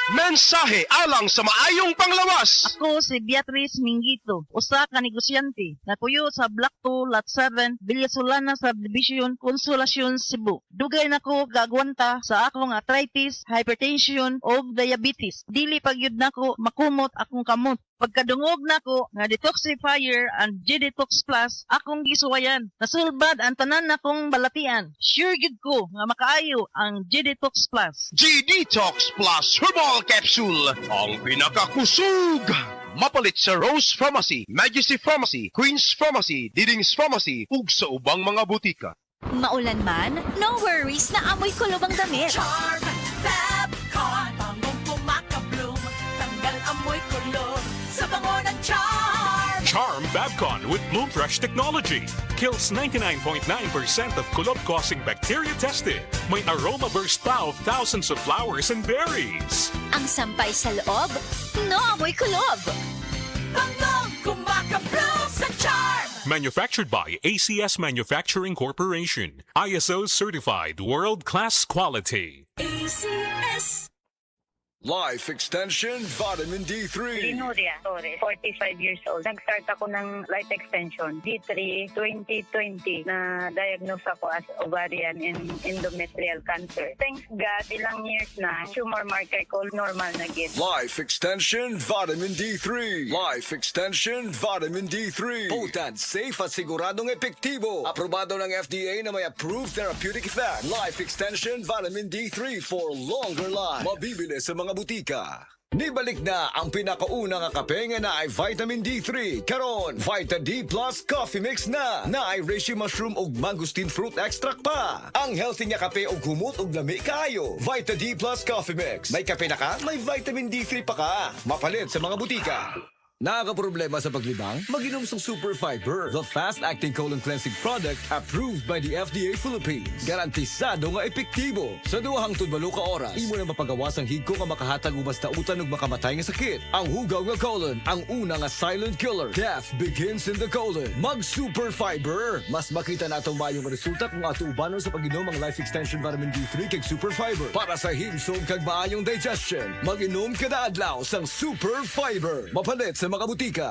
Mensahe alang sa maayong panglawas. Ako si Beatrice Mingito, usa ka negosyante na kuyo sa Block 2, Lot 7, Villasolana Subdivision, Consolacion, Cebu. Dugay nako gagwanta sa akong arthritis, hypertension o diabetes. Dili pagyud nako makumot akong kamot. Pagkadungog nako nga detoxifier and G-Detox Plus akong gisuwayan. Nasulbad ang tanan nakong balatian. Sure gid ko nga makaayo ang G-Detox Plus. G-Detox Plus Herbal Capsule, ang pinakakusog. Mapalit sa Rose Pharmacy, Majesty Pharmacy, Queen's Pharmacy, Diding's Pharmacy, ug sa ubang mga butika. Maulan man, no worries na amoy kulob ang damit. Charm Fabcon, bangong kumakabloom, tanggal amoy kulob sa bango ng Charm. Charm Fabcon with Bloom Fresh technology kills 99.9% of kulob-causing bacteria tested. May aroma burst pa of thousands of flowers and berries. Ang sampay sa loob, no amoy kulob. Bangong kumakabloom sa Charm. Manufactured by ACS Manufacturing Corporation. ISO certified world-class quality. ACS. Life Extension Vitamin D3. Linuria Torres, 45 years old. Nag-start ako ng life extension, D3, 2020, na diagnose ako as ovarian and endometrial cancer. Thanks God, ilang years na, tumor marker ko normal na gid. Life Extension Vitamin D3. Life Extension Vitamin D3. Potent, safe at siguradong epektibo. Aprobado ng FDA na may approved therapeutic effect. Life Extension Vitamin D3 for longer life. Mabibili sa mga butika. Nibalik na ang pinakaunang kape nga na ay Vitamin D3. Karon, Vita D Plus Coffee Mix na ay reishi mushroom ug mangosteen fruit extract pa. Ang healthy nga kape ug humot ug lami kaayo. Vita D Plus Coffee Mix. May kape na ka, may Vitamin D3 pa ka. Mapalit sa mga butika. Nakakaproblema sa paglibang? Mag-inom sa Super Fiber, the fast-acting colon cleansing product approved by the FDA Philippines. Garantisado nga epektibo. Sa 2 hangtod 8 ka oras, imo na mapaгаwas ang higko nga makahatag og basta utan ug makamatay nga sakit. Ang hugaw nga colon, ang una nga silent killer. Death begins in the colon. Mag-Super Fiber. Mas makita na itong mayong resulta kung ato ubanon sa pag-inom ang Life Extension Vitamin D3 kag Super Fiber. Para sa himsog kag maayong digestion, mag-inom kada adlaw sang Super Fiber. Mapalit sa mga butika.